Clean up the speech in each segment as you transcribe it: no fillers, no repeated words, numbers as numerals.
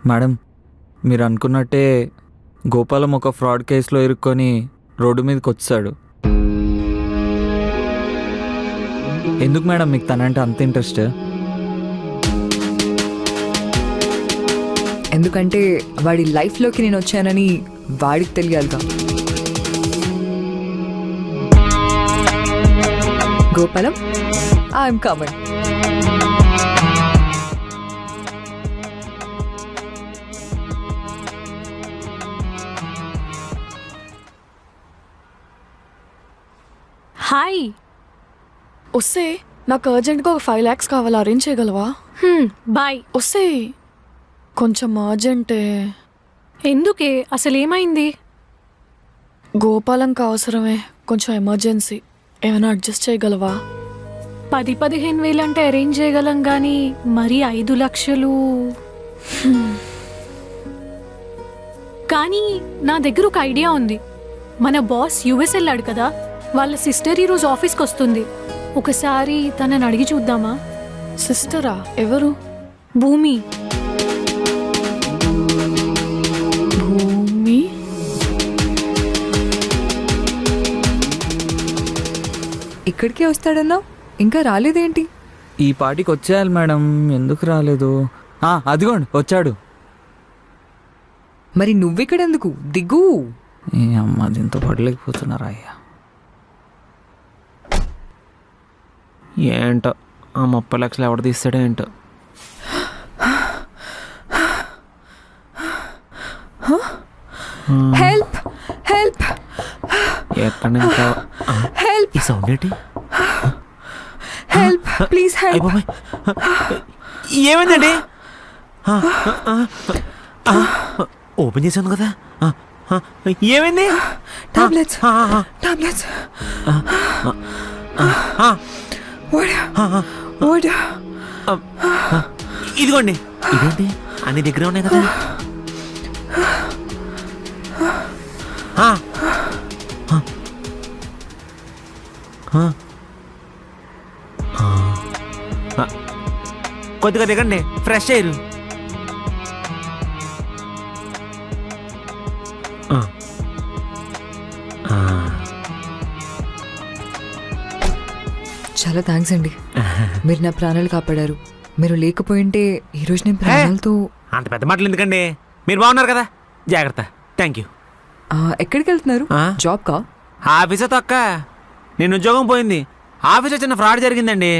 Madam, మీరు అనుకున్నట్టే గోపాలం ఒక ఫ్రాడ్ కేసులో ఇరుక్కొని రోడ్డు మీదకి వచ్చాడు. ఎందుకు మేడం మీకు తనంటే అంత ఇంట్రెస్ట్? ఎందుకంటే వాడి లైఫ్లోకి నేను వచ్చానని వాడికి తెలియాలిగా. Gopalam, I'm coming. హాయ్. వస్తే నాకు అర్జెంట్గా ఒక 5 lakhs కావాలి, అరేంజ్ చేయగలవా? బాయ్. వస్తే కొంచెం అర్జెంటే. ఎందుకే? అసలు ఏమైంది? గోపాలంకి అవసరమే, కొంచెం ఎమర్జెన్సీ. ఏమైనా అడ్జస్ట్ చేయగలవా? 10-15 వేలు అంటే అరేంజ్ చేయగలం, కానీ మరి 5 లక్షలు. కానీ నా దగ్గర ఒక ఐడియా ఉంది. మన బాస్ యుఎస్ వెళ్ళాడు కదా, వాళ్ళ సిస్టర్ ఈరోజు ఆఫీస్కి వస్తుంది. ఒకసారి తనని అడిగి చూద్దామా? సిస్టరా? ఎవరు? భూమి. భూమి? ఇక్కడికే వస్తాడన్నావు, ఇంకా రాలేదేంటి? ఈ పాటికి వచ్చేయాలి మేడం, ఎందుకు రాలేదు? అదిగోండి వచ్చాడు. మరి నువ్విక్కడెందుకు? దిగు. ఏ అమ్మ, దీంతో పడలేకపోతున్నారా అయ్యా? ఏంటో ఆ 30 లక్షలు ఎవడు తీస్తాడో ఏంటో. హెల్ప్ హెల్ప్ ఎక్కడ నుంచి హెల్ప్ ఈ సౌండ్ ఏంటి? Help please help. ఏమైందండి? ఓపెన్ చేశాను కదా, ఏమైంది? Tablets tablets. ఇదిగోండి. ఇదేంటి అన్ని దగ్గర ఉన్నాయి కదా? కొద్దిగా దిగండి, ఫ్రెష్ అయ్యారు. చాలా థ్యాంక్స్ అండి, మీరు నా ప్రాణాలు కాపాడారు. మీరు లేకపోయింటే ఈరోజు నేను ప్రాణాలతో. అంత పెద్ద మాటలు ఎందుకండి, మీరు బాగున్నారు కదా, జాగ్రత్త. Thank you. ఎక్కడికి వెళ్తున్నారు? జాబ్ కా? ఆఫీసే తొక్క, నేను ఉద్యోగం పోయింది. ఆఫీస్లో చిన్న ఫ్రాడ్ జరిగిందండి,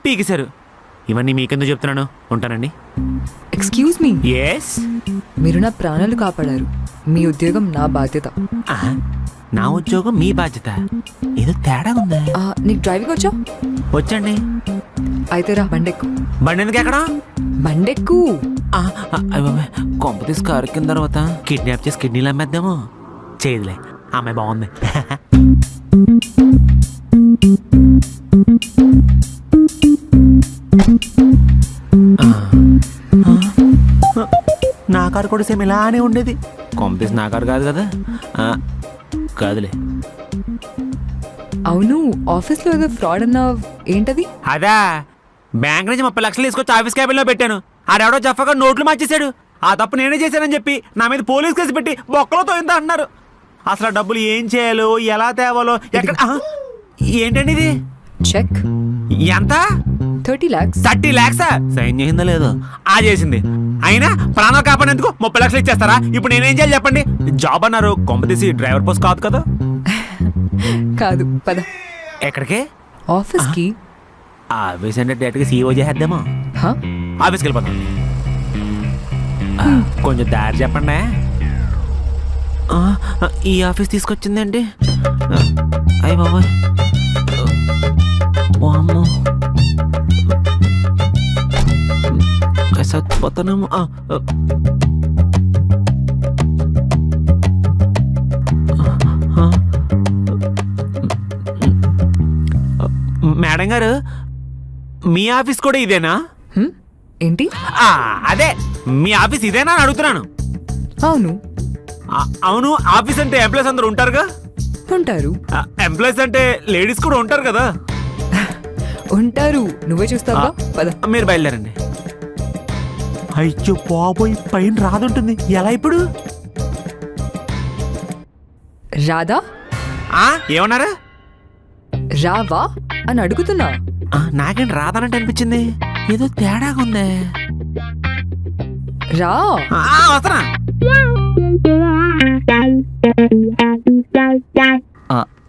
పీకేశారు. ఇవన్నీ మీకెందుకు చెప్తున్నాను, ఉంటానండి. Excuse me. ఎస్. మీరు నా ప్రాణాలు కాపాడారు, మీ ఉద్యోగం నా బాధ్యత. నా ఉద్యోగం మీ బాధ్యత, ఏదో తేడా ఉందా? నీకు డ్రైవింగ్ వచ్చా? వచ్చండి. అయితే రా, బండెక్కు. బండి ఎందుకు ఎక్కడ? బండెక్కు. కొంప తీసి కారు కింద తర్వాత కిడ్నాప్ చేసి కిడ్నీలు అమ్మేద్దాము. చేయదులే, అమ్మాయి బాగుంది. నా కారు కూడా సేమ్ ఇలానే ఉండేది. కొంప తీసి నా కారు కాదు కదా? కాదులే. అవును, ఆఫీస్లో ఏదో ఫ్రాడ్ అన్నావు, ఏంటది? అదా, బ్యాంక్ నుంచి 30 లక్షలు తీసుకొచ్చి ఆఫీస్ క్యాబిన్లో పెట్టాను. ఆడెవడో జఫాగా నోట్లు మార్చేశాడు. ఆ తప్పు నేనే చేశానని చెప్పి నా మీద పోలీస్ కేసు పెట్టి బొక్కలో తోయిందా అన్నారు. అసలు ఆ డబ్బులు ఏం చేయాలో, ఎలా తేవాలో, ఎక్కడ. ఏంటండి ఇది? చెక్. ఎంత? 30 lakhs. 30 lakhs? సైన్ చేసిందా లేదో? చేసింది. అయినా ప్రాణాలు కాపాడేందుకు 30 లక్షలు ఇచ్చేస్తారా? ఇప్పుడు నేనేం చేయాలి చెప్పండి? జాబ్ అన్నారు, కొంప తీసి డ్రైవర్ పోస్ట్ కాదు కదా? కాదు, పద. ఎక్కడికి? ఆఫీస్కి. ఆఫీస్ అంటే డైరెక్ట్గా సీఓ చేసేద్దామా? ఆఫీస్కి వెళ్ళిపోతాం. కొంచెం దారి చెప్పండి. ఈ ఆఫీస్ తీసుకొచ్చిందండి. అయ్య బాబాయ్, అమ్మో, చచ్చిపోతానేమో. మేడం గారు, మీ ఆఫీస్ కూడా ఇదేనా? ఏంటి? అదే, మీ ఆఫీస్ ఇదేనా అని అడుగుతున్నాను. అవును. అవును, ఆఫీస్ అంటే ఎంప్లాయీస్ అందరూ ఉంటారుగా? ఉంటారు. ఎంప్లాయీస్ అంటే లేడీస్ కూడా ఉంటారు కదా? ఉంటారు, నువ్వే చూస్తావా? పద. మీరు బయలుదేరండి. అయ్యో బాబోయ్, పైన రాదుంటుంది, ఎలా ఇప్పుడు? రాధా ఏమన్నారు? రావా అని అడుగుతున్నా. నాకేంటి రాదానంటే అనిపించింది, ఏదో తేడాగా ఉందే. రా. వస్తున్నా.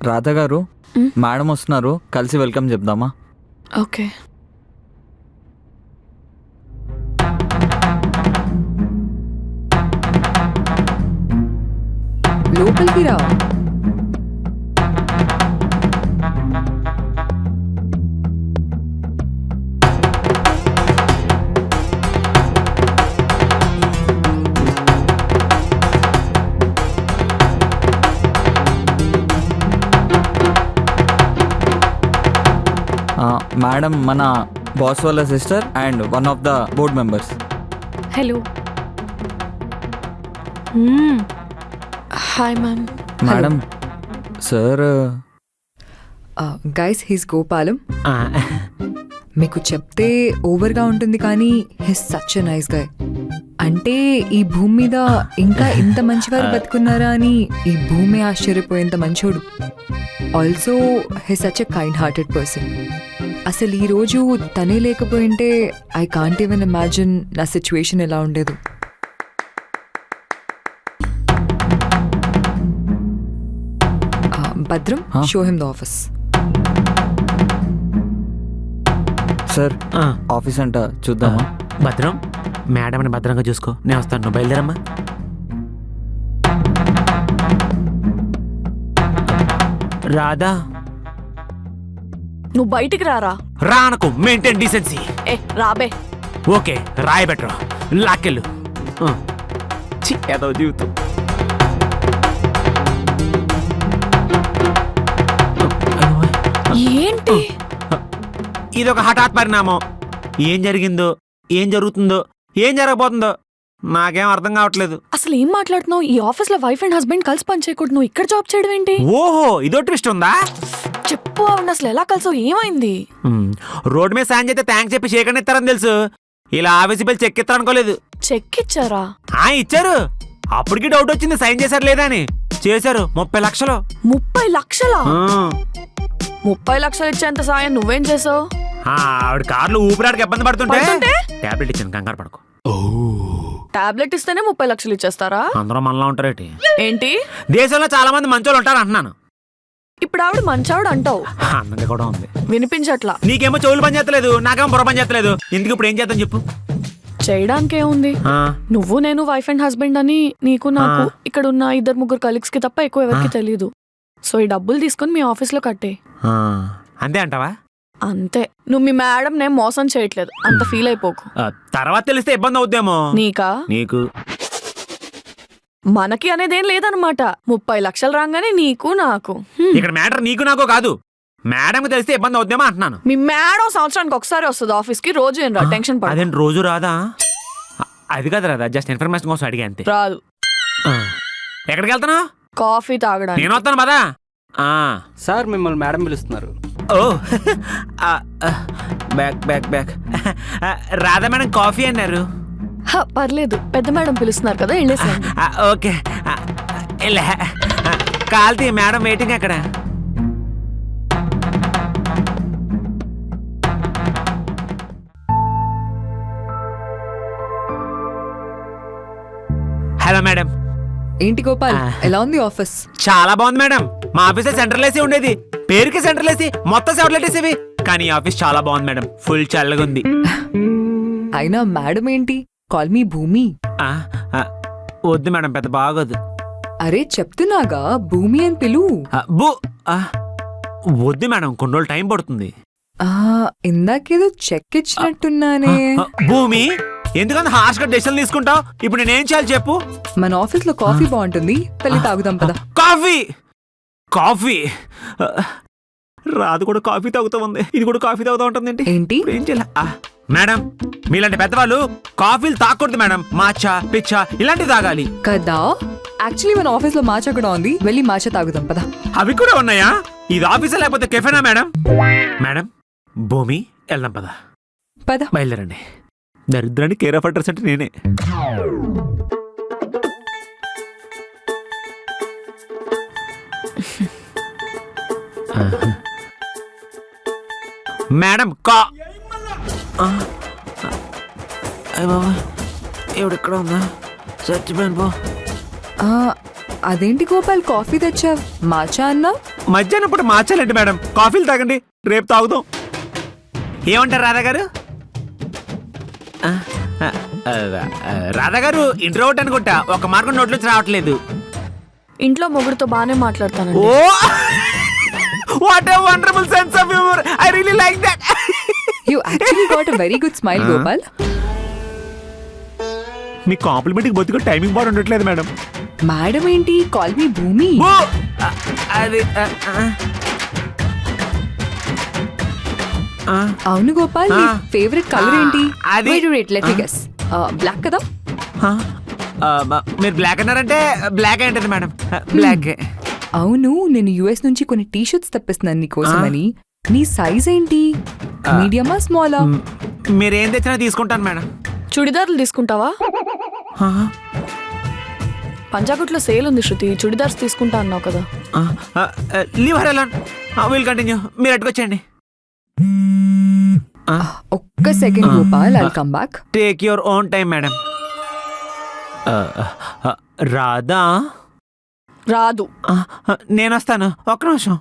రాధా గారు, మేడం వస్తున్నారు, కలిసి వెల్కమ్ చెప్దామా? ఓకే. లోపలికి రా. మేడం మన బాస్ వాళ్ళ sister and one of the board members. Hello. Hi ma'am. Madam sir. Guys, he's Gopalam. మీకు చెప్తే ఓవర్గా ఉంటుంది కానీ he's such a nice guy. అంటే ఈ భూమి మీద ఇంకా ఇంత మంచివారు బతుకున్నారా అని ఈ భూమి ఆశ్చర్యపోయేంత మంచోడు. Also he such a kind hearted person. అసలు ఈరోజు తనే లేకపోయింటే ఐ కాంట్ ఈవెన్ ఇమాజిన్ నా సిచ్యువేషన్ ఎలా ఉండేది. భద్రం, show him the office. Sir office అంట చూద్దామా? భద్రం, మేడంని భద్రంగా చూసుకో, నేను వస్తాను, నువ్వు బయలుదేరమ్మా. రాధా, నువ్వు బయటికి రారా. రానకు, మెయింటైన్ డీసెన్సీ. రాబే. ఓకే, రాయి బెటర్, లాక్కెళ్ళు. ఏదో జీవితం. ఏంటి ఇదొక హఠాత్ పరిణామం. ఏం జరిగిందో, ఏం జరుగుతుందో, ఏం జరగబోతుందో నాకేం అర్థం కావట్లేదు. అసలు ఏం మాట్లాడుతున్నావు? ఈ ఆఫీస్ లో వైఫ్ అండ్ హస్బెండ్ కలిసి పనిచేయకూడదు, నువ్వు ఇక్కడ జాబ్ చేయడం ఏంటి? ఓహో, ఇదో ట్విస్ట్ ఉందా? చెప్పు, అవును అసలు ఎలా కలిసావు, ఏమైంది? రోడ్ మీద సాయం చేస్తే థ్యాంక్స్ చెప్పి షేక్ ఇస్తారని తెలుసు, ఇలా ఆఫీస్ బిల్ చెక్ ఇస్తారు అనుకోలేదు. చెక్ ఇచ్చారా? ఇచ్చారు. అప్పటికి డౌట్ వచ్చింది సైన్ చేశారు లేదా అని. చేశారు. 30 లక్షలు. 30 లక్షలా? 30 లక్షలు ఇచ్చేంత సాయం నువ్వేం చేసావు? ఆవిడ కార్లు ఊపిరాడికి ఇబ్బంది పడుతుంటే టాబ్లెట్ ఇచ్చాను, కంగారు పడకు. టాబ్లెట్ ఇస్తేనే 30 లక్షలు ఇచ్చేస్తారా? అందరూ మనలా ఉంటారేటి? ఏంటి, దేశంలో చాలా మంది మంచోళ్ళు ఉంటారు అంటున్నాను. ఇప్పుడు ఆవిడ మంచావిడ అంటావు, అందంగా కూడా ఉంది. వినిపించట్లా. నీకేమో చెవులు పని చేస్తలేదు, నాకేమో బుర్ర పని చేస్తలేదు. ఇందుకు ఇప్పుడు ఏం చేద్దాం చెప్పు? చేయడానికి ఏముంది, నువ్వు నేను వైఫ్ అండ్ హస్బెండ్ అని నీకు నాకు ఇక్కడ ఉన్న 2-3 కలీగ్స్ కి తప్ప ఎక్కువ ఎవరికి తెలియదు. సో ఈ డబ్బులు తీసుకొని మీ ఆఫీస్ లో కట్టే. అంతే అంటావా? అంతే. నువ్వు మీ మేడం నేను మోసం చేయట్లేదు, అంత ఫీల్ అయిపోకు. తర్వాత తెలిస్తే ఇబ్బంది అవుద్దేమో. నీకా? నీకు. మనకి అనేదేం లేదనమాట. 30 లక్షలు రాగానే నీకు నాకు. ఇక్కడ మ్యాటర్ నీకు నాకు కాదు, మేడం తెలిస్తే ఇబ్బంది అవుద్దేమో అంటున్నాను. మీ మేడం సంవత్సరానికి ఒకసారి వస్తుంది ఆఫీస్ కి, రోజు ఏం రా, టెన్షన్ పడ. అదేంటి రోజు రాదా? అది కాదు రాదా, జస్ట్ ఇన్ఫర్మేషన్ కోసం అడిగా అంతే. రాదు. ఎక్కడికి వెళ్తాను? కాఫీ తాగడానికి. నేను వస్తాను పదా. సార్ మిమ్మల్ని మేడం పిలుస్తున్నారు. Oh back back back. Radha madam coffee అన్నారు. పర్లేదు, పెద్ద మేడం పిలుస్తున్నారు కదా, వెళ్ళేసాను. ఓకే, కాల్తీ మేడం వెయిటింగ్ అక్కడ. Hello madam. ఏంటి గోపాల్, ఎలా ఉంది ఆఫీస్? చాలా బాగుంది మేడం. మా ఆఫీస్ సెంట్రల్ ఏసీ ఉండేది, పేరుకి సెంట్రల్ ఏసీ, మొత్తం సెవెంట్ వేసేవి. కానీ ఈ ఆఫీస్ చాలా బాగుంది మేడం, ఫుల్ చల్లగా ఉంది. అయినా మేడం ఏంటి, కాల్ మీ భూమి. వద్దు మేడం, పెద్ద బాగోదు. అరే చెప్తున్నాగా, భూమి అని పిలు. వద్దు మేడం, కొన్ని రోజులు టైం పడుతుంది. ఇందాకేదో చెక్ ఇచ్చినట్టున్నానే. భూమి, ఎందుకంత హార్ష్ గా డెసిషన్ తీసుకుంటావు? ఇప్పుడు నేనేం చేయాలి చెప్పు? మన ఆఫీస్ లో కాఫీ బాగుంటుంది, వెళ్ళి తాగుదాం పద. కాఫీ కాఫీ రాదు కూడా కాఫీ తాగుతూ ఉంది, ఇది కూడా కాఫీ తాగుతూ ఉంటుంది. ఏంటి? ఏం చేయాలి మేడం? మీలాంటి పెద్దవాళ్ళు కాఫీలు తాగకూడదు మేడం. మాచా పిచ్చా ఇలాంటివి తాగాలి కదా. యాక్చువల్లీ మన ఆఫీస్ లో మాచా కూడా ఉంది, వెళ్ళి మాచా తాగుదాం పద. అవి కూడా ఉన్నాయా? ఇది ఆఫీసా లేకపోతే కెఫేనా మేడం? మేడం భూమి, వెళ్దాం పద. పద బయలుదేరండి. దరిద్రానికి కేర్ ఆఫ్ అడ్రస్ అంటే నేనే. మేడం కా అయ్య బాబా ఎవడెక్కడ ఉందా చచ్చిపోయాను పో. ఆ, అదేంటి గోపాల్ కాఫీ తెచ్చావు మాచా అన్నా? మధ్యాహ్నం పూట మార్చాలండి మేడం. కాఫీలు తాగండి, రేపు తాగుదాం. ఏమంటారు రాధా గారు? రాధా గారు ఇంట్రోవర్ట్ అనుకుంటా, ఒక మార్గం నోట్లోంచి రావట్లేదు. ఇంట్లో మొగుడుతో బాగానే మాట్లాడతానండి. Oh what a wonderful sense of humour. I really like that. You actually got a very good smile Gopal. మీ కాంప్లిమెంట్కి బొత్తుగా టైమింగ్ బాగా ఉండట్లేదు మేడం. మేడం ఏంటి, కాల్ మీ భూమి. ఓ అది అవును గోపాల్, నీ ఫేవరెట్ కలర్ ఏంటి? అది- లెట్ మీ గెస్. బ్లాక్ కదా? మీరు బ్లాక్ అన్నారంటే బ్లాక్ ఏంటది మేడం? బ్లాక్. అవును, నేను యుఎస్ నుంచి కొన్ని టీ షర్ట్స్ తెప్పిస్తున్నాను నీకోసమని. నీ సైజ్ ఏంటి, మీడియమా స్మాలా? మీరు ఏం తెచ్చినా తీసుకుంటాను మేడం. చుడిదార్లు తీసుకుంటావా? పంజాగుట్లో సేల్ ఉంది శృతి, చుడిదార్స్ తీసుకుంటా అన్నావు కదా. Leave her alone. Will continue. మీరు అట్టుకొచ్చేయండి. ఒక్క second Gopal, I'll come back. Take your own time madam. Radha రాదు. నేను వస్తాను, ఒక్క నిమిషం.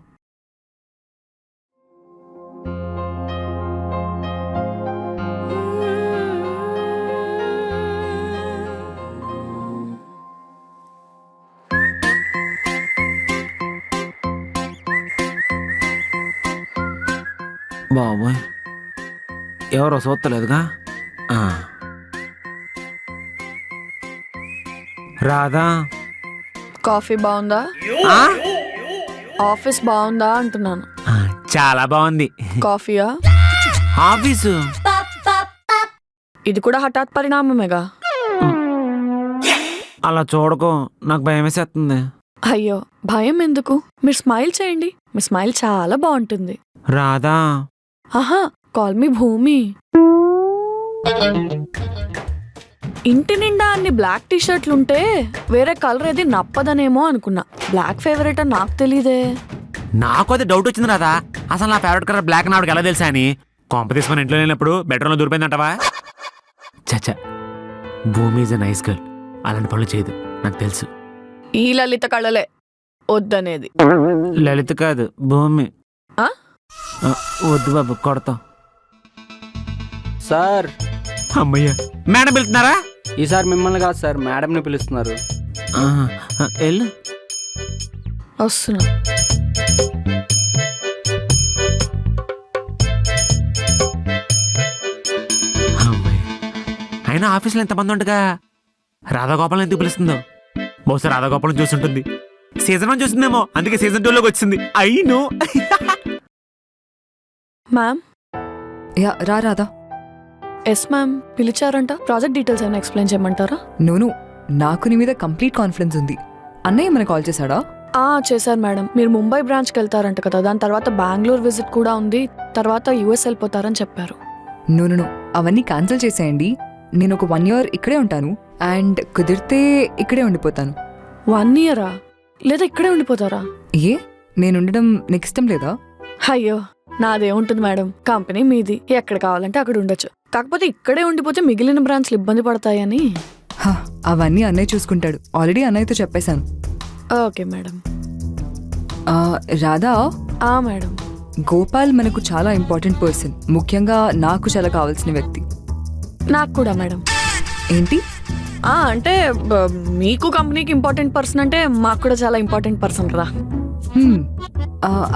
బాబోయ్, ఎవరో చూస్తలేదుగా. రాధా కాఫీ బాగుందా? ఆఫీస్ బాగుందా అంటున్నాను. చాలా బాగుంది. కాఫీయా? ఆఫీసు ఇది కూడా హఠాత్ పరిణామమేగా. అలా చూడకు, నాకు భయం వేసేస్తుంది. అయ్యో భయం ఎందుకు, మీరు స్మైల్ చేయండి, మీ స్మైల్ చాలా బాగుంటుంది. రాధా ఆహా, కాల్ మీ భూమి. ఇంటి నిండా అన్ని బ్లాక్ టీ షర్ట్లుంటే వేరే కలర్ ఏది నప్పదనేమో అనుకున్నా. బ్లాక్ ఫేవరెట్ అని నాకు తెలీదే. నాకు అది డౌట్ వచ్చింది రాధా. అసలు నా ఫేవరెట్ కలర్ బ్లాక్ నావిడికి ఎలా తెలుసా అని. కాంపిటీషన్ మన ఇంట్లో లేనప్పుడు బెడ్రూమ్లో దూరిపోయిందంటవా? చచ్చా, భూమి ఈజ్ ఎ నైస్ గర్ల్. అలాంటి పనులు చేయదు, నాకు తెలుసు. ఈ లలిత కళలే వద్దనేది. లలిత కాదు, భూమి. ఆ? వద్దు బాబు, కొడతాం. సార్, అమ్మయ్య, మేడం పిలుతున్నారా? ఈసారి మిమ్మల్ని కాదు సార్, మేడంని పిలుస్తున్నారు. వెళ్ళు. వస్తున్నా. అమ్మాయి, అయినా ఆఫీస్లో ఎంతమంది ఉండగా రాధాగోపాలం ఎందుకు పిలుస్తుందో? బహుశా రాధాగోపాలం చూస్తుంటుంది. సీజన్ 1 చూస్తుందేమో, అందుకే సీజన్ 2లోకి వచ్చింది. అయిను. మ్యామ్. యా, రా రాధా. ఎస్ మ్యామ్, పిలిచారంట. ప్రాజెక్ట్ డీటెయిల్స్ ఏమైనా ఎక్స్ప్లెయిన్ చేయమంటారా? నోను, నాకు నీ మీద కంప్లీట్ కాన్ఫిడెన్స్ ఉంది. అన్నయ్య మన కాల్ చేశాడా? చేశారు మేడం. మీరు ముంబై బ్రాంచ్కి వెళ్తారంట కదా, దాని తర్వాత బెంగళూరు విజిట్ కూడా ఉంది, తర్వాత యుఎస్ వెళ్ళిపోతారని చెప్పారు. నో, అవన్నీ క్యాన్సిల్ చేసేయండి. నేను ఒక 1 year ఇక్కడే ఉంటాను, అండ్ కుదిరితే ఇక్కడే ఉండిపోతాను. 1 year లేదా ఇక్కడే ఉండిపోతారా? ఏ, నేను ఉండడం నీకు ఇష్టం లేదా? అయ్యో, నాదేముంటుంది మేడం, కంపెనీ మీది, ఎక్కడ కావాలంటే అక్కడ ఉండొచ్చు. కాకపోతే ఇక్కడే ఉండిపోతే మిగిలిన బ్రాంచ్లు ఇబ్బంది పడతాయని. అవన్నీ అన్నయ్య చూసుకుంటాడు. ఆల్రెడీ అన్నయ్యతో చెప్పేశాను. Okay madam. Radha, madam. Gopal మనకు చాలా ఇంపార్టెంట్ పర్సన్, ముఖ్యంగా నాకు చాలా కావాల్సిన వ్యక్తి. నాకు కూడా మేడం. ఏంటి? అంటే మీకు కంపెనీకి ఇంపార్టెంట్ పర్సన్ అంటే మాకు కూడా చాలా ఇంపార్టెంట్ పర్సన్ రా.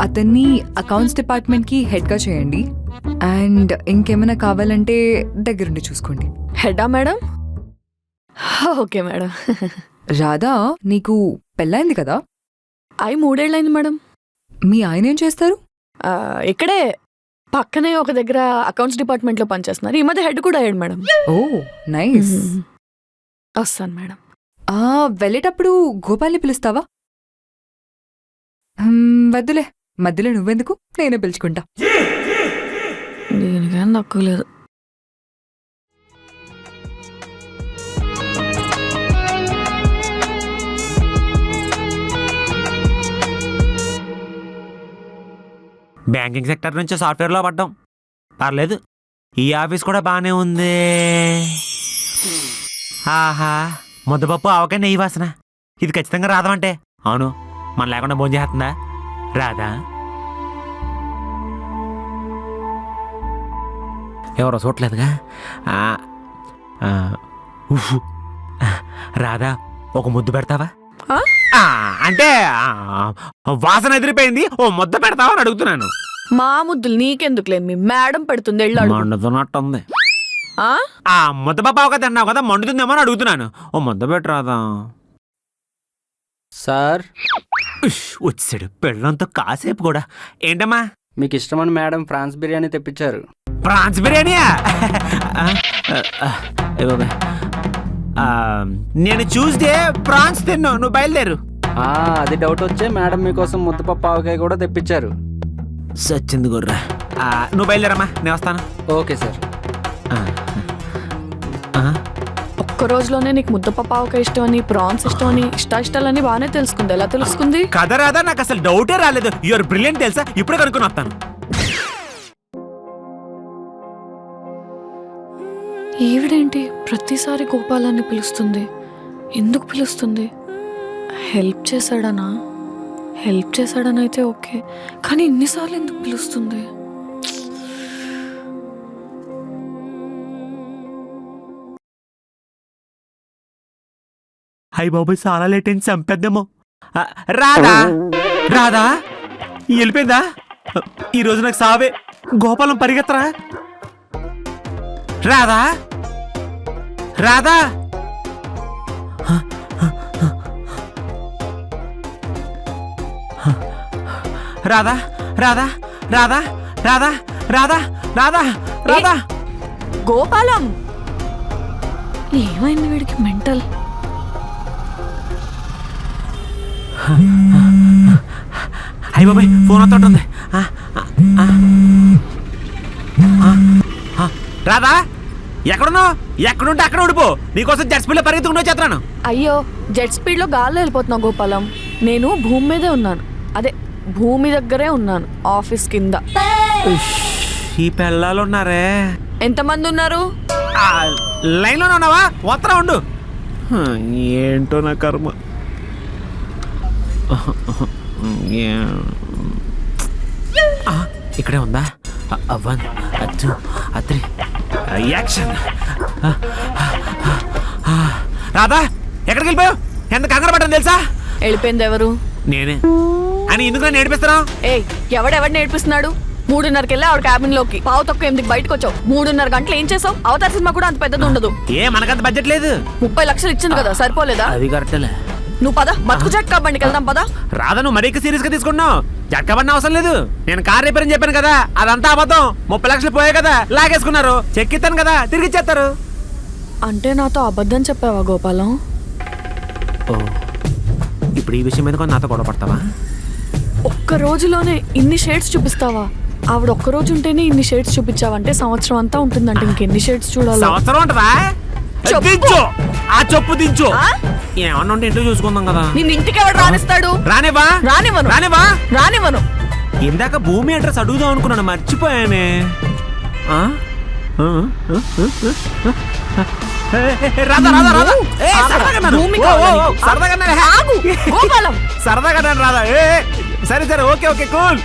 అతన్ని అకౌంట్స్ డిపార్ట్మెంట్కి హెడ్గా చేయండి, అండ్ ఇంకేమైనా కావాలంటే దగ్గరుండి చూసుకోండి. హెడా మేడం? Okay madam. రాధా, నీకు పెళ్ళైంది కదా? 3 ఏళ్ళైంది మేడం. మీ ఆయన ఏం చేస్తారు? ఇక్కడే పక్కనే ఒక దగ్గర అకౌంట్స్ డిపార్ట్మెంట్లో పనిచేస్తున్నారు. ఈ మధ్య హెడ్ కూడా అయ్యాడు మేడం. ఓ నైస్. వస్తాను మేడం. వెళ్ళేటప్పుడు గోపాల్ని పిలుస్తావా? వద్దులే, మధ్యలో నువ్వెందుకు, నేనే పిలుచుకుంటా. దీనికేం తక్కువ లేదు. బ్యాంకింగ్ సెక్టర్ నుంచి సాఫ్ట్వేర్లో పడ్డాం. పర్లేదు, ఈ ఆఫీస్ కూడా బాగానే ఉంది. ఆహా, ముద్దపప్పు ఆవకాయ నెయ్యి వాసన. ఇది ఖచ్చితంగా రాదామంటే. అవును, మన లేకుండా భోజనం చేస్తుందా? రాదా? ఎవరో చూడలేదుగా. ఉఫ్. రాదా, ఒక ముద్దు పెడతావా? అంటే వాసన ఎదిరిపోయింది, ఓ ముద్ద పెడతావా అని అడుగుతున్నాను. మా ముద్దులు నీకెందుకులే, మీ మేడం పెడుతుంది. వెళ్ళాడు. మండుతున్నట్టుంది. ముద్దపప్పు ఆవకాయ తిన్నావు కదా, మండుతుందేమో అని అడుగుతున్నాను. ఓ ముద్ద పెట్టరాదా? సార్, వచ్చాడు పెళ్ళంతో కాసేపు కూడా. ఏంటమ్మా? మీకు ఇష్టమని మేడం ఫ్రాన్స్ బిర్యానీ తెప్పించారు. ప్రాన్స్ బిర్యానీయా? నేను చూస్తే ప్రాన్స్ తిన్నావు, నువ్వు బయలుదేరు. అది డౌట్ వచ్చే మేడం మీకోసం ముద్దపప్పు ఆవకాయ కూడా తెప్పించారు. సచ్చింది గుర్రా. నువ్వు బయలుదేరమ్మా, నేను వస్తాను. Okay sir. ఒక్క రోజులోనే నీకు ముద్దపప్పు ఆవకాయ ఇష్టం అని, ప్రాన్స్ ఇష్టం అని, ఇష్టాలని బాగానే తెలుసుకుంది. ఎలా తెలుసుకుంది? కథ రాదా? నాకు అసలు డౌటే రాలేదు. యువర్ బ్రిలియంట్ తెలుసా, ఇప్పుడే కనుక్కొని వస్తాను. ఈవిడేంటి ప్రతిసారి గోపాలాన్ని పిలుస్తుంది? ఎందుకు పిలుస్తుంది? హెల్ప్ చేశాడనైతే ఓకే, కానీ ఇన్నిసార్లు ఎందుకు పిలుస్తుంది? అయ్య బాబాయ్, చాలా లేట్ అయింది, చంపేద్దామో. రాదా? రాదా వెళ్ళిపోయిందా? ఈ రోజు నాకు సావే. గోపాలం పరిగెత్తరా. రాదా? రాదా? రాదా? రాదా? రాదా? రాదా? రాదా? రాదా? రాదా? గోపాలం ఏమైంది? వీడికి మెంటల్. అయ్య బాబాయ్, ఫోన్ వస్తుంటుంది. రాదా? ఎక్కడున్నావు? ఎక్కడుంటే అక్కడ ఉండిపో. నీకోసం జెట్ స్పీడ్ లో పరిగెత్తుకుంటూ వచ్చేస్తున్నాను. అయ్యో, జెట్ స్పీడ్ లో గాల్లో వెళ్ళిపోతున్నావు గోపాలం. నేను భూమి మీదే ఉన్నాను. అదే భూమి దగ్గరే ఉన్నాను, ఆఫీస్ కింద. ఈ పిల్లలు ఉన్నారే. ఎంతమంది ఉన్నారు? లైన్ లోనే ఉన్నావా? వస్త్రా ఉండు. ఏంటో నా కర్మ. ఇక్కడే ఉందా? 1 2 3 యాక్షన్. రాదా, ఎక్కడికి వెళ్ళిపోయావు? ఎంత కంగారు పడ్డాను తెలుసా? వెళ్ళిపోయింది ఎవరు? నేనే. అని ఎందుకు నన్ను నేర్పిస్తున్నావు? ఎవడెవడు నేర్పిస్తున్నాడు? 3:30కి వెళ్ళి ఆవిడ క్యాబిన్ లోకి పావు తక్కువ 8కి బయటకు వచ్చావు. 3:30 గంటలు ఏం చేసావు? అవతార సినిమా కూడా అంత పెద్దది ఉండదు. మనకంత బడ్జెట్ లేదు. 30 లక్షలు ఇచ్చింది కదా, సరిపోలేదా? అది కరెక్టలే. నువ్వు పద, బతుకు జట్కా బండికి వెళ్దాం పద. రాదా, నువ్వు మరీ సీరియస్ గా తీసుకున్నావు. జట్కా బండి అవసరం లేదు. నేను కార్ రిపేర్ అని చెప్పాను కదా, అదంతా అబద్ధం. 30 లక్షలు పోయాయి కదా, లాగేసుకున్నారు. చెక్ ఇస్తాను కదా, తిరిగి ఇచ్చేస్తారు. అంటే నాతో అబద్ధం చెప్పావా గోపాలం? ఓ, ఇప్పుడు ఈ విషయం మీద కొంచెం నాతో గొడవ పడతావా? ఒక్క రోజులోనే ఇన్ని షేడ్స్ చూపిస్తావా? ఆవిడ ఒక్క రోజు ఉంటేనే ఇన్ని షేడ్స్ చూపించావంటే సంవత్సరం అంతా ఉంటుందంటే ఇంకెన్ని షేడ్స్ చూడాలి? సంవత్సరం ఉంటదా? దించు, ఆ చెప్పు దించు. ఏమన్నా ఉంటే ఇంట్లో చూసుకుందాం కదా. నిన్ను ఇంటికి ఎవరు రానిస్తాడు? రానివ్వా? రానివ్వను. రానివ్వా? రానివ్వను. ఇందాక భూమి అడ్రస్ అడుగుదాం అనుకున్నాను, మర్చిపోయానే. సరదాగా రాదా? సరే సరే, ఓకే ఓకే, కూల్.